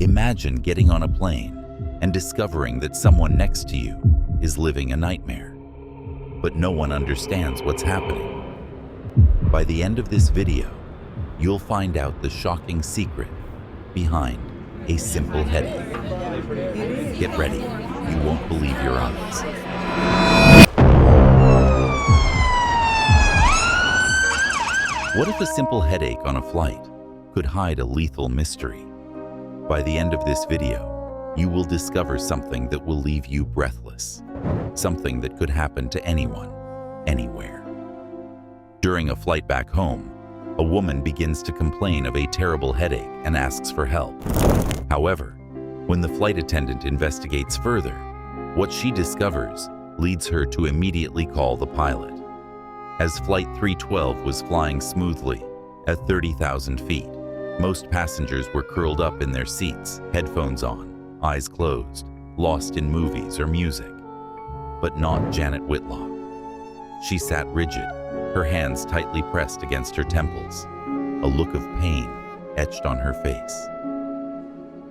Imagine getting on a plane and discovering that someone next to you is living a nightmare, but no one understands what's happening. By the end of this video, you'll find out the shocking secret behind a simple headache. Get ready, you won't believe your eyes. What if a simple headache on a flight could hide a lethal mystery? By the end of this video, you will discover something that will leave you breathless, something that could happen to anyone, anywhere. During a flight back home, a woman begins to complain of a terrible headache and asks for help. However, when the flight attendant investigates further, what she discovers leads her to immediately call the pilot. As Flight 312 was flying smoothly at 30,000 feet, most passengers were curled up in their seats, headphones on, eyes closed, lost in movies or music. But not Janet Whitlock. She sat rigid, her hands tightly pressed against her temples, a look of pain etched on her face.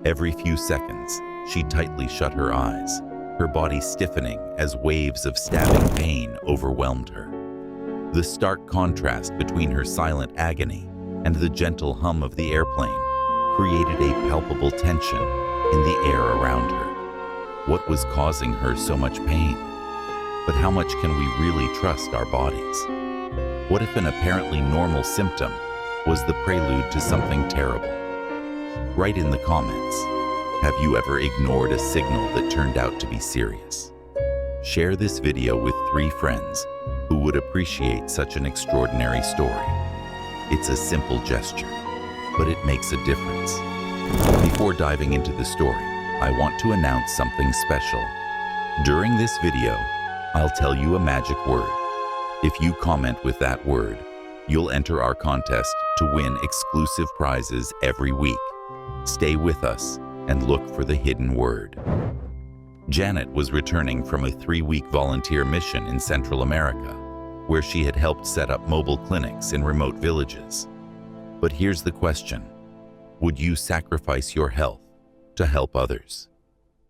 Every few seconds, she tightly shut her eyes, her body stiffening as waves of stabbing pain overwhelmed her. The stark contrast between her silent agony and the gentle hum of the airplane created a palpable tension in the air around her. What was causing her so much pain? But how much can we really trust our bodies? What if an apparently normal symptom was the prelude to something terrible? Write in the comments, have you ever ignored a signal that turned out to be serious? Share this video with 3 friends who would appreciate such an extraordinary story. It's a simple gesture, but it makes a difference. Before diving into the story, I want to announce something special. During this video, I'll tell you a magic word. If you comment with that word, you'll enter our contest to win exclusive prizes every week. Stay with us and look for the hidden word. Janet was returning from a 3-week volunteer mission in Central America, where she had helped set up mobile clinics in remote villages. But here's the question: would you sacrifice your health to help others?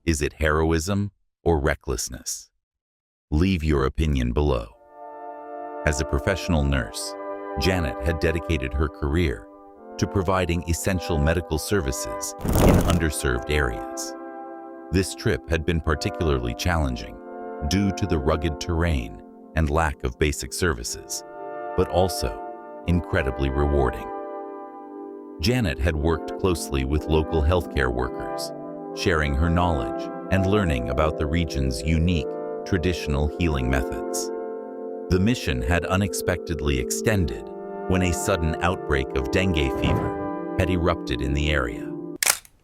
Is it heroism or recklessness? Leave your opinion below. As a professional nurse, Janet had dedicated her career to providing essential medical services in underserved areas. This trip had been particularly challenging due to the rugged terrain and lack of basic services, but also incredibly rewarding. Janet had worked closely with local healthcare workers, sharing her knowledge and learning about the region's unique, traditional healing methods. The mission had unexpectedly extended when a sudden outbreak of dengue fever had erupted in the area.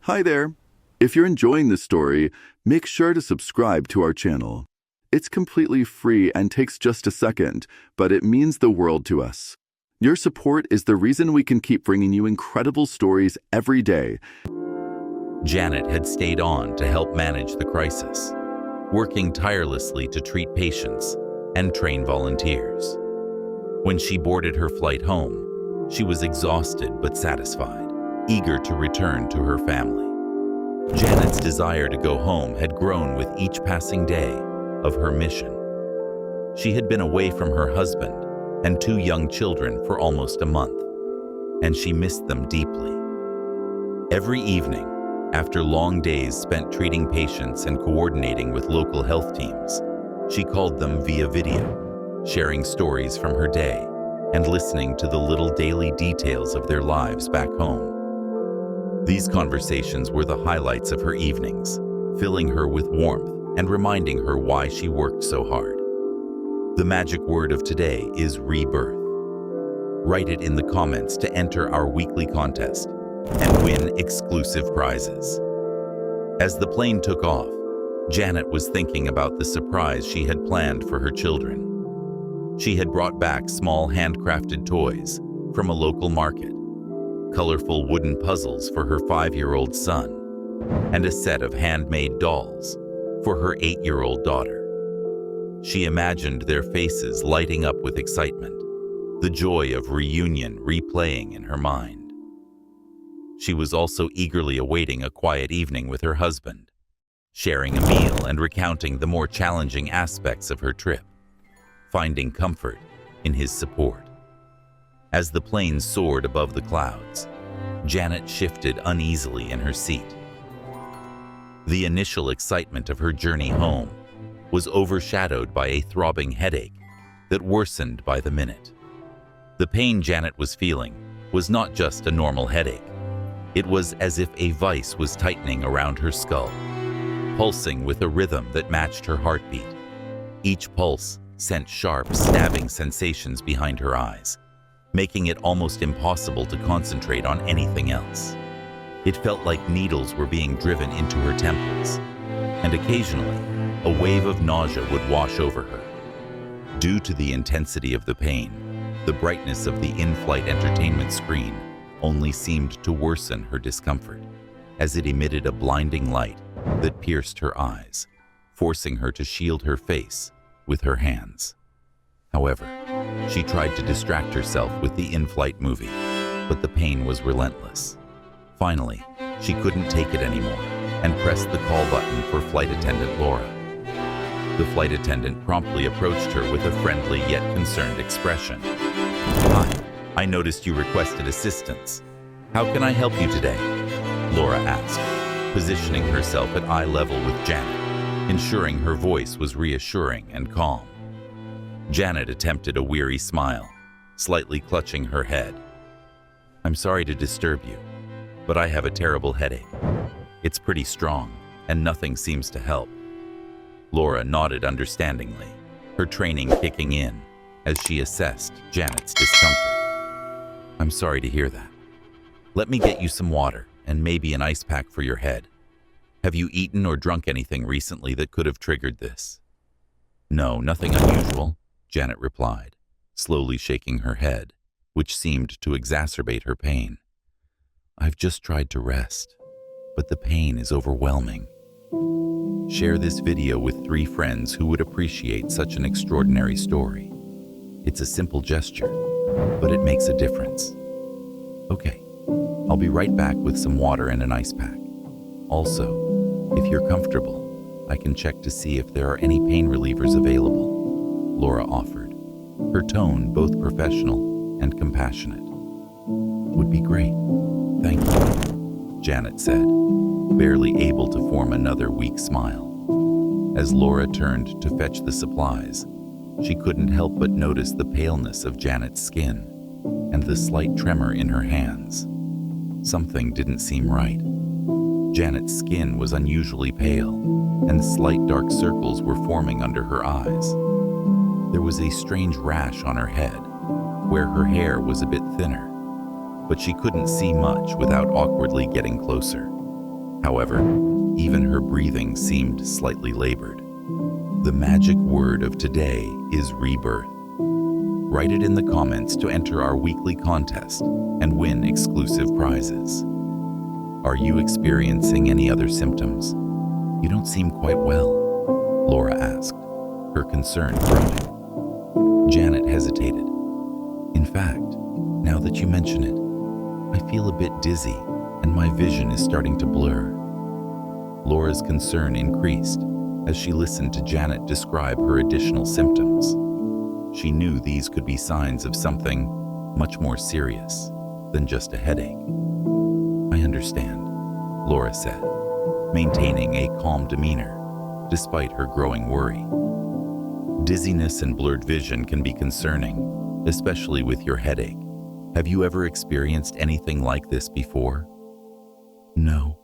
Hi there. If you're enjoying this story, make sure to subscribe to our channel. It's completely free and takes just a second, but it means the world to us. Your support is the reason we can keep bringing you incredible stories every day. Janet had stayed on to help manage the crisis, working tirelessly to treat patients and train volunteers. When she boarded her flight home, she was exhausted but satisfied, eager to return to her family. Janet's desire to go home had grown with each passing day of her mission. She had been away from her husband and 2 young children for almost a month, and she missed them deeply. Every evening, after long days spent treating patients and coordinating with local health teams, she called them via video, sharing stories from her day and listening to the little daily details of their lives back home. These conversations were the highlights of her evenings, filling her with warmth and reminding her why she worked so hard. The magic word of today is rebirth. Write it in the comments to enter our weekly contest and win exclusive prizes. As the plane took off, Janet was thinking about the surprise she had planned for her children. She had brought back small handcrafted toys from a local market, colorful wooden puzzles for her 5-year-old son, and a set of handmade dolls for her 8-year-old daughter. She imagined their faces lighting up with excitement, the joy of reunion replaying in her mind. She was also eagerly awaiting a quiet evening with her husband, sharing a meal and recounting the more challenging aspects of her trip, finding comfort in his support. As the plane soared above the clouds, Janet shifted uneasily in her seat. The initial excitement of her journey home was overshadowed by a throbbing headache that worsened by the minute. The pain Janet was feeling was not just a normal headache. It was as if a vice was tightening around her skull, pulsing with a rhythm that matched her heartbeat. Each pulse sent sharp, stabbing sensations behind her eyes, making it almost impossible to concentrate on anything else. It felt like needles were being driven into her temples, and occasionally, a wave of nausea would wash over her. Due to the intensity of the pain, the brightness of the in-flight entertainment screen only seemed to worsen her discomfort, as it emitted a blinding light that pierced her eyes, forcing her to shield her face with her hands. However, she tried to distract herself with the in-flight movie, but the pain was relentless. Finally, she couldn't take it anymore and pressed the call button for flight attendant Laura. The flight attendant promptly approached her with a friendly yet concerned expression. "Hi, I noticed you requested assistance. How can I help you today?" Laura asked, positioning herself at eye level with Janet, ensuring her voice was reassuring and calm. Janet attempted a weary smile, slightly clutching her head. "I'm sorry to disturb you, but I have a terrible headache. It's pretty strong, and nothing seems to help." Laura nodded understandingly, her training kicking in as she assessed Janet's discomfort. "I'm sorry to hear that. Let me get you some water and maybe an ice pack for your head. Have you eaten or drunk anything recently that could have triggered this?" "No, nothing unusual," Janet replied, slowly shaking her head, which seemed to exacerbate her pain. "I've just tried to rest, but the pain is overwhelming." Share this video with 3 friends who would appreciate such an extraordinary story. It's a simple gesture, but it makes a difference. Okay, I'll be right back with some water and an ice pack. Also, if you're comfortable, I can check to see if there are any pain relievers available, Laura offered, her tone both professional and compassionate. "Would be great. Thank you," Janet said, barely able to form another weak smile. As Laura turned to fetch the supplies, she couldn't help but notice the paleness of Janet's skin and the slight tremor in her hands. Something didn't seem right. Janet's skin was unusually pale, and slight dark circles were forming under her eyes. There was a strange rash on her head, where her hair was a bit thinner, but she couldn't see much without awkwardly getting closer. However, even her breathing seemed slightly labored. The magic word of today is rebirth. Write it in the comments to enter our weekly contest and win exclusive prizes. Are you experiencing any other symptoms? You don't seem quite well, Laura asked, her concern growing. Janet hesitated. In fact, now that you mention it, I feel a bit dizzy and my vision is starting to blur. Laura's concern increased as she listened to Janet describe her additional symptoms. She knew these could be signs of something much more serious than just a headache. "I understand," Laura said, maintaining a calm demeanor despite her growing worry. Dizziness and blurred vision can be concerning, especially with your headache. Have you ever experienced anything like this before? "No,"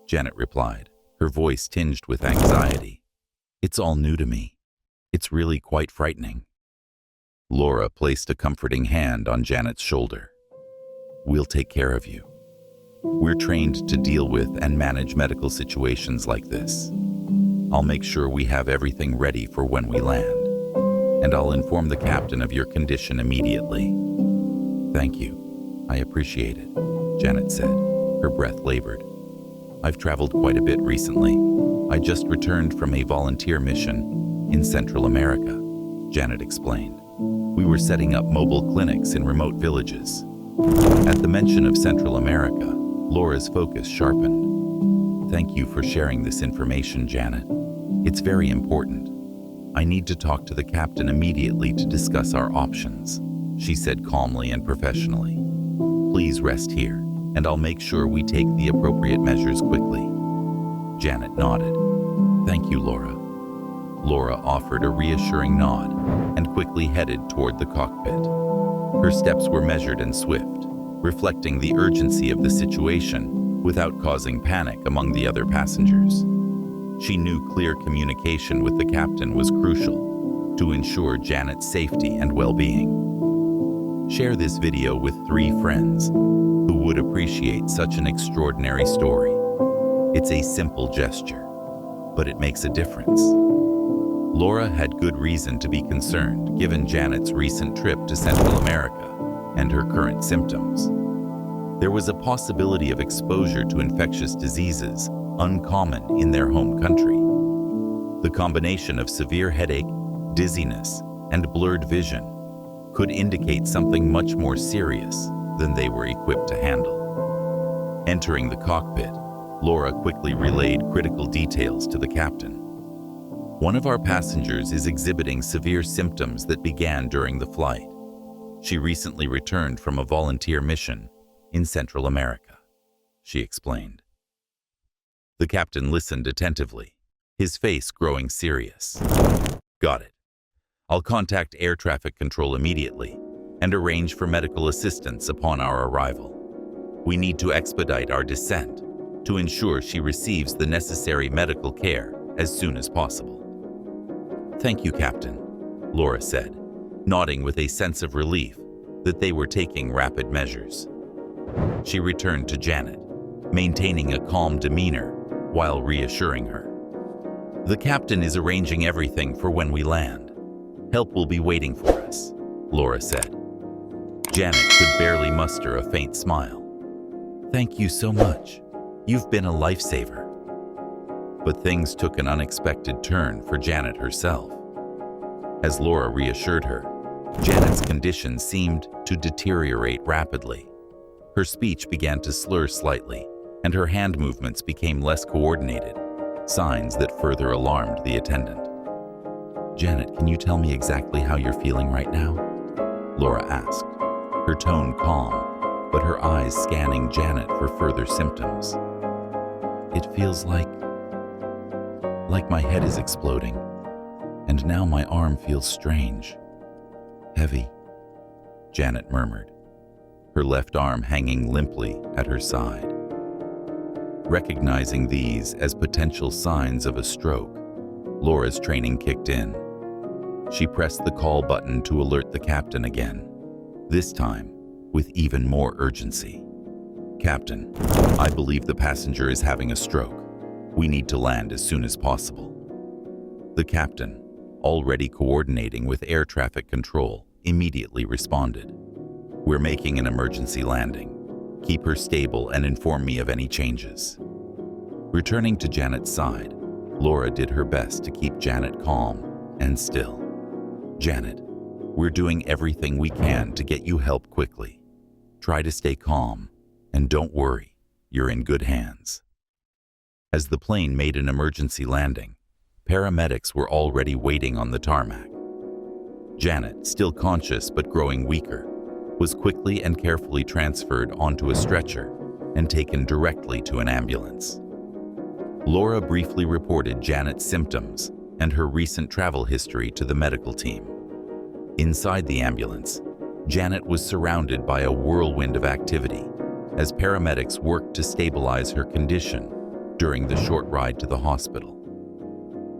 Janet replied, her voice tinged with anxiety. "It's all new to me. It's really quite frightening." Laura placed a comforting hand on Janet's shoulder. "We'll take care of you. We're trained to deal with and manage medical situations like this. I'll make sure we have everything ready for when we land, and I'll inform the captain of your condition immediately." "Thank you. I appreciate it," Janet said, her breath labored. "I've traveled quite a bit recently. I just returned from a volunteer mission in Central America," Janet explained. "We were setting up mobile clinics in remote villages." At the mention of Central America, Laura's focus sharpened. Thank you for sharing this information, Janet. It's very important. I need to talk to the captain immediately to discuss our options, she said calmly and professionally. Please rest here, and I'll make sure we take the appropriate measures quickly. Janet nodded. Thank you, Laura. Laura offered a reassuring nod and quickly headed toward the cockpit. Her steps were measured and swift, reflecting the urgency of the situation without causing panic among the other passengers. She knew clear communication with the captain was crucial to ensure Janet's safety and well-being. Share this video with 3 friends who would appreciate such an extraordinary story. It's a simple gesture, but it makes a difference. Laura had good reason to be concerned given Janet's recent trip to Central America and her current symptoms. There was a possibility of exposure to infectious diseases uncommon in their home country. The combination of severe headache, dizziness, and blurred vision could indicate something much more serious than they were equipped to handle. Entering the cockpit, Laura quickly relayed critical details to the captain. One of our passengers is exhibiting severe symptoms that began during the flight. She recently returned from a volunteer mission in Central America, she explained. The captain listened attentively, his face growing serious. Got it. I'll contact air traffic control immediately and arrange for medical assistance upon our arrival. We need to expedite our descent to ensure she receives the necessary medical care as soon as possible. Thank you, Captain, Laura said, nodding with a sense of relief that they were taking rapid measures. She returned to Janet, maintaining a calm demeanor while reassuring her. The captain is arranging everything for when we land. Help will be waiting for us, Laura said. Janet could barely muster a faint smile. Thank you so much. You've been a lifesaver. But things took an unexpected turn for Janet herself. As Laura reassured her, Janet's condition seemed to deteriorate rapidly. Her speech began to slur slightly, and her hand movements became less coordinated, signs that further alarmed the attendant. Janet, can you tell me exactly how you're feeling right now? Laura asked, her tone calm, but her eyes scanning Janet for further symptoms. It feels like my head is exploding, and now my arm feels strange, heavy, Janet murmured, her left arm hanging limply at her side. Recognizing these as potential signs of a stroke, Laura's training kicked in. She pressed the call button to alert the captain again, this time with even more urgency. Captain, I believe the passenger is having a stroke. We need to land as soon as possible. The captain, already coordinating with air traffic control, immediately responded. We're making an emergency landing. Keep her stable and inform me of any changes. Returning to Janet's side, Laura did her best to keep Janet calm and still. Janet, we're doing everything we can to get you help quickly. Try to stay calm, and don't worry, you're in good hands. As the plane made an emergency landing, paramedics were already waiting on the tarmac. Janet, still conscious but growing weaker, was quickly and carefully transferred onto a stretcher and taken directly to an ambulance. Laura briefly reported Janet's symptoms and her recent travel history to the medical team. Inside the ambulance, Janet was surrounded by a whirlwind of activity as paramedics worked to stabilize her condition during the short ride to the hospital.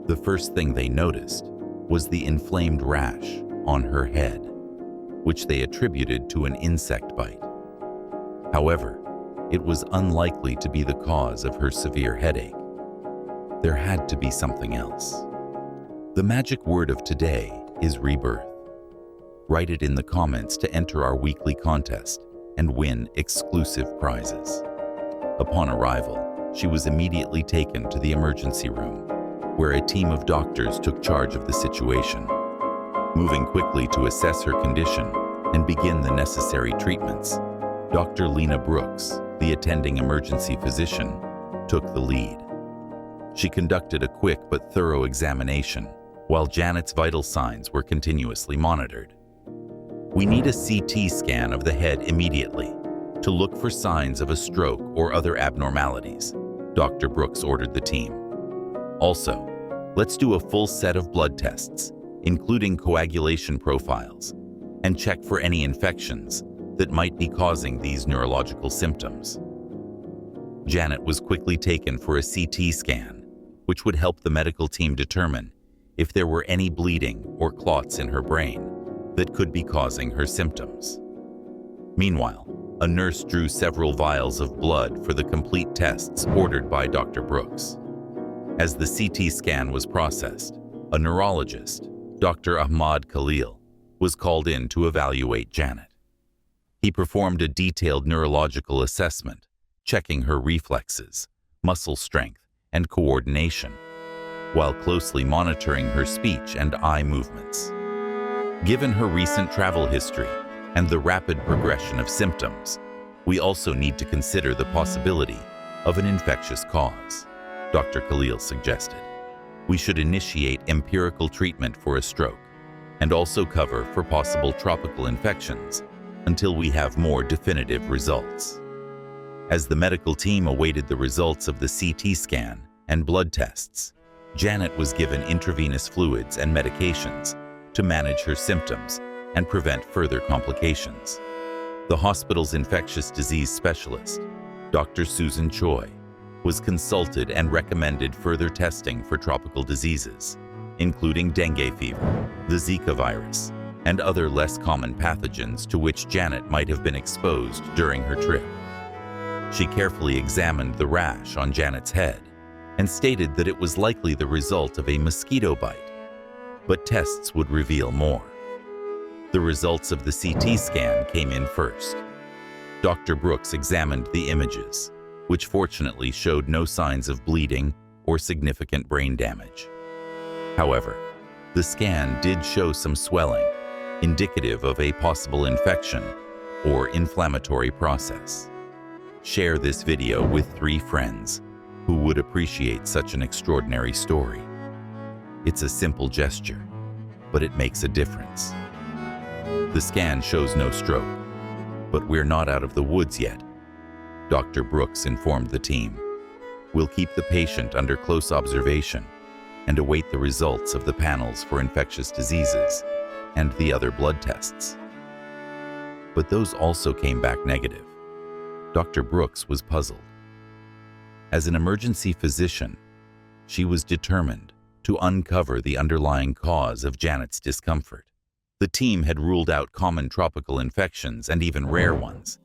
The first thing they noticed was the inflamed rash on her head, which they attributed to an insect bite. However, it was unlikely to be the cause of her severe headache. There had to be something else. The magic word of today is rebirth. Write it in the comments to enter our weekly contest and win exclusive prizes. Upon arrival, she was immediately taken to the emergency room, where a team of doctors took charge of the situation, moving quickly to assess her condition and begin the necessary treatments. Dr. Lena Brooks, the attending emergency physician, took the lead. She conducted a quick but thorough examination, while Janet's vital signs were continuously monitored. "We need a CT scan of the head immediately to look for signs of a stroke or other abnormalities," Dr. Brooks ordered the team. "Also, let's do a full set of blood tests, including coagulation profiles, and check for any infections that might be causing these neurological symptoms." Janet was quickly taken for a CT scan, which would help the medical team determine if there were any bleeding or clots in her brain that could be causing her symptoms. Meanwhile, a nurse drew several vials of blood for the complete tests ordered by Dr. Brooks. As the CT scan was processed, a neurologist, Dr. Ahmad Khalil, was called in to evaluate Janet. He performed a detailed neurological assessment, checking her reflexes, muscle strength, and coordination, while closely monitoring her speech and eye movements. Given her recent travel history and the rapid progression of symptoms, we also need to consider the possibility of an infectious cause, Dr. Khalil suggested. "We should initiate empirical treatment for a stroke and also cover for possible tropical infections until we have more definitive results." As the medical team awaited the results of the CT scan and blood tests, Janet was given intravenous fluids and medications to manage her symptoms and prevent further complications. The hospital's infectious disease specialist, Dr. Susan Choi, was consulted and recommended further testing for tropical diseases, including dengue fever, the Zika virus, and other less common pathogens to which Janet might have been exposed during her trip. She carefully examined the rash on Janet's head and stated that it was likely the result of a mosquito bite, but tests would reveal more. The results of the CT scan came in first. Dr. Brooks examined the images, which fortunately showed no signs of bleeding or significant brain damage. However, the scan did show some swelling, indicative of a possible infection or inflammatory process. Share this video with 3 friends who would appreciate such an extraordinary story. It's a simple gesture, but it makes a difference. The scan shows no stroke, but we're not out of the woods yet, Dr. Brooks informed the team. "We'll keep the patient under close observation and await the results of the panels for infectious diseases and the other blood tests." But those also came back negative. Dr. Brooks was puzzled. As an emergency physician, she was determined to uncover the underlying cause of Janet's discomfort. The team had ruled out common tropical infections and even rare ones,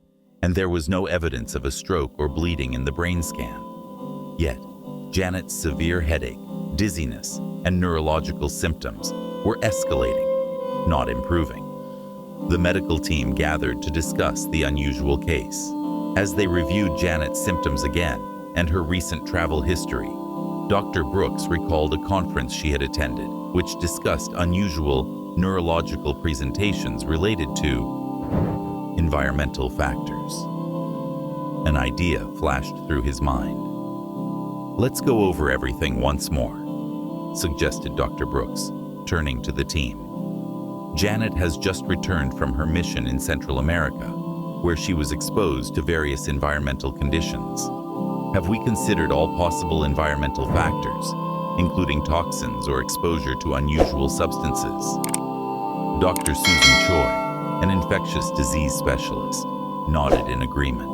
and there was no evidence of a stroke or bleeding in the brain scan. Yet, Janet's severe headache, dizziness, and neurological symptoms were escalating, not improving. The medical team gathered to discuss the unusual case. As they reviewed Janet's symptoms again and her recent travel history, Dr. Brooks recalled a conference she had attended, which discussed unusual neurological presentations related to environmental factors. An idea flashed through his mind. "Let's go over everything once more," suggested Dr. Brooks, turning to the team. Janet has just returned from her mission in Central America, where she was exposed to various environmental conditions. Have we considered all possible environmental factors, including toxins or exposure to unusual substances? Dr. Susan Choi, an infectious disease specialist, nodded in agreement.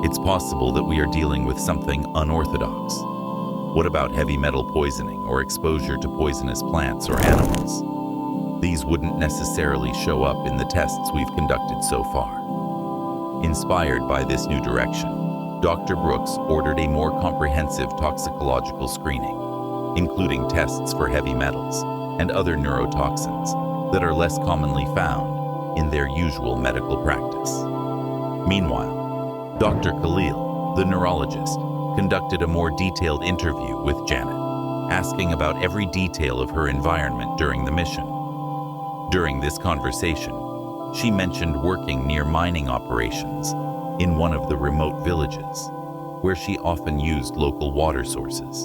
"It's possible that we are dealing with something unorthodox. What about heavy metal poisoning or exposure to poisonous plants or animals? These wouldn't necessarily show up in the tests we've conducted so far." Inspired by this new direction, Dr. Brooks ordered a more comprehensive toxicological screening, including tests for heavy metals and other neurotoxins that are less commonly found in their usual medical practice. Meanwhile, Dr. Khalil, the neurologist, conducted a more detailed interview with Janet, asking about every detail of her environment during the mission. During this conversation, She mentioned working near mining operations in one of the remote villages, where she often used local water sources.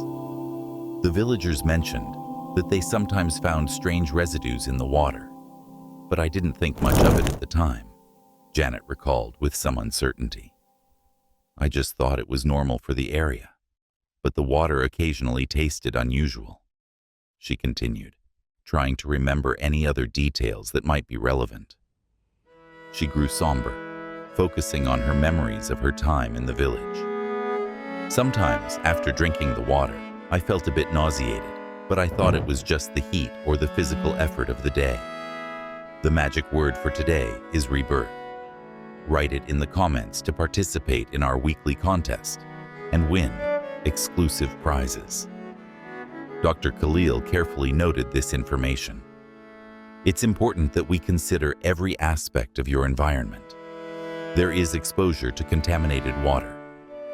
The villagers mentioned that they sometimes found strange residues in the water, but I didn't think much of it at the time, Janet recalled with some uncertainty. I just thought it was normal for the area, but the water occasionally tasted unusual, she continued, trying to remember any other details that might be relevant. She grew somber, focusing on her memories of her time in the village. Sometimes, after drinking the water, I felt a bit nauseated, but I thought it was just the heat or the physical effort of the day. The magic word for today is rebirth. Write it in the comments to participate in our weekly contest and win exclusive prizes. Dr. Khalil carefully noted this information. It's important that we consider every aspect of your environment. There is exposure to contaminated water,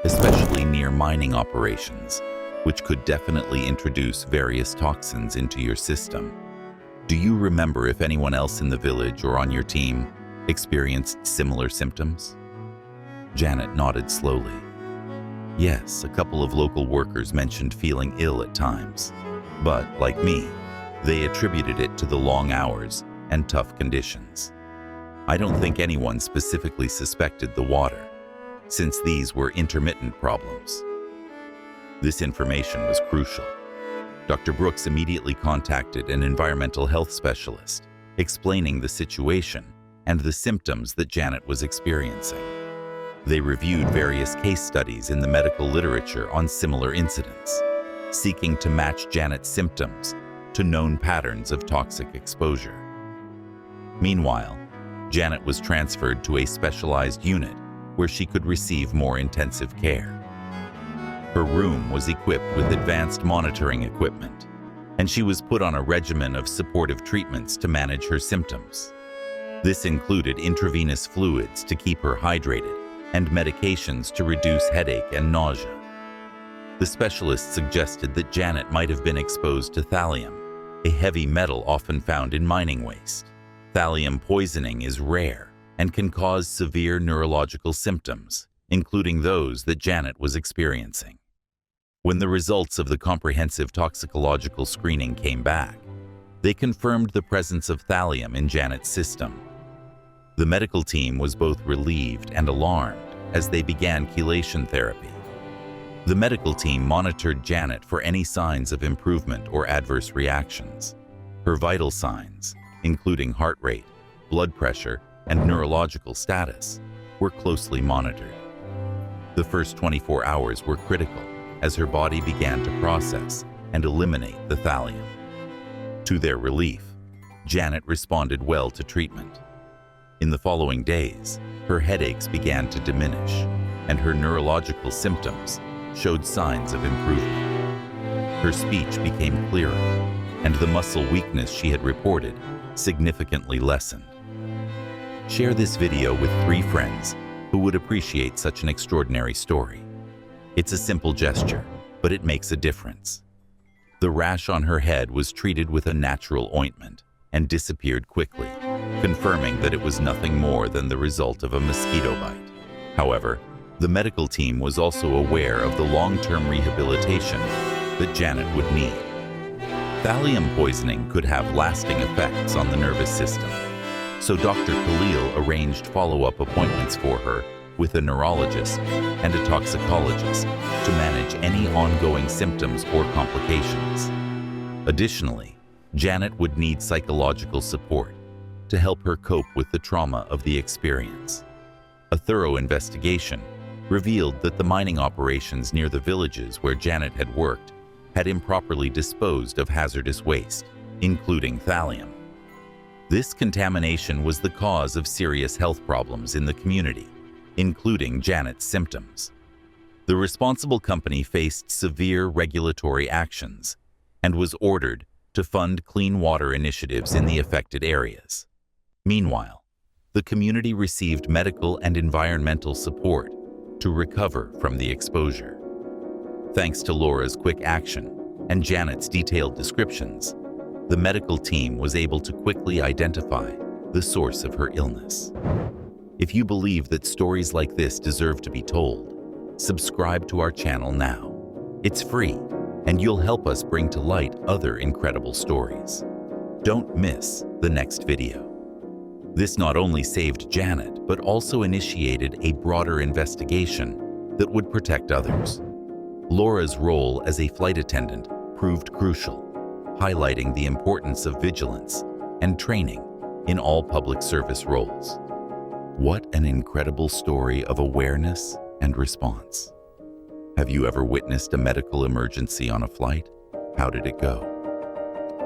especially near mining operations, which could definitely introduce various toxins into your system. Do you remember if anyone else in the village or on your team experienced similar symptoms? Janet nodded slowly. Yes, a couple of local workers mentioned feeling ill at times, but, like me, they attributed it to the long hours and tough conditions. I don't think anyone specifically suspected the water, since these were intermittent problems. This information was crucial. Dr. Brooks immediately contacted an environmental health specialist, explaining the situation and the symptoms that Janet was experiencing. They reviewed various case studies in the medical literature on similar incidents, seeking to match Janet's symptoms to known patterns of toxic exposure. Meanwhile, Janet was transferred to a specialized unit where she could receive more intensive care. Her room was equipped with advanced monitoring equipment, and she was put on a regimen of supportive treatments to manage her symptoms. This included intravenous fluids to keep her hydrated and medications to reduce headache and nausea. The specialist suggested that Janet might have been exposed to thallium, a heavy metal often found in mining waste. Thallium poisoning is rare and can cause severe neurological symptoms, including those that Janet was experiencing. When the results of the comprehensive toxicological screening came back, they confirmed the presence of thallium in Janet's system. The medical team was both relieved and alarmed as they began chelation therapy. The medical team monitored Janet for any signs of improvement or adverse reactions. Her vital signs, including heart rate, blood pressure, and neurological status, were closely monitored. The first 24 hours were critical as her body began to process and eliminate the thallium. To their relief, Janet responded well to treatment. In the following days, her headaches began to diminish, and her neurological symptoms showed signs of improvement. Her speech became clearer, and the muscle weakness she had reported significantly lessened. Share this video with 3 friends who would appreciate such an extraordinary story. It's a simple gesture, but it makes a difference. The rash on her head was treated with a natural ointment and disappeared quickly, confirming that it was nothing more than the result of a mosquito bite. However, the medical team was also aware of the long-term rehabilitation that Janet would need. Thallium poisoning could have lasting effects on the nervous system, so Dr. Khalil arranged follow-up appointments for her with a neurologist and a toxicologist to manage any ongoing symptoms or complications. Additionally, Janet would need psychological support to help her cope with the trauma of the experience. A thorough investigation revealed that the mining operations near the villages where Janet had worked had improperly disposed of hazardous waste, including thallium. This contamination was the cause of serious health problems in the community, including Janet's symptoms. The responsible company faced severe regulatory actions and was ordered to fund clean water initiatives in the affected areas. Meanwhile, the community received medical and environmental support to recover from the exposure. Thanks to Laura's quick action and Janet's detailed descriptions, the medical team was able to quickly identify the source of her illness. If you believe that stories like this deserve to be told, subscribe to our channel now. It's free, and you'll help us bring to light other incredible stories. Don't miss the next video. This not only saved Janet, but also initiated a broader investigation that would protect others. Laura's role as a flight attendant proved crucial, highlighting the importance of vigilance and training in all public service roles. What an incredible story of awareness and response. Have you ever witnessed a medical emergency on a flight? How did it go?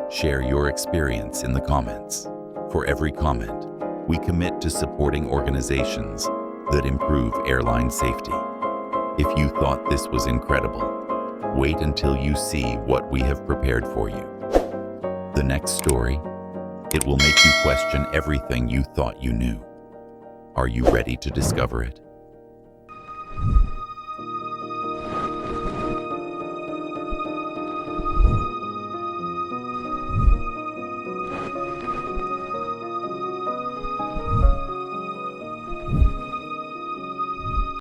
Share your experience in the comments. For every comment, we commit to supporting organizations that improve airline safety. If you thought this was incredible, wait until you see what we have prepared for you. The next story, it will make you question everything you thought you knew. Are you ready to discover it?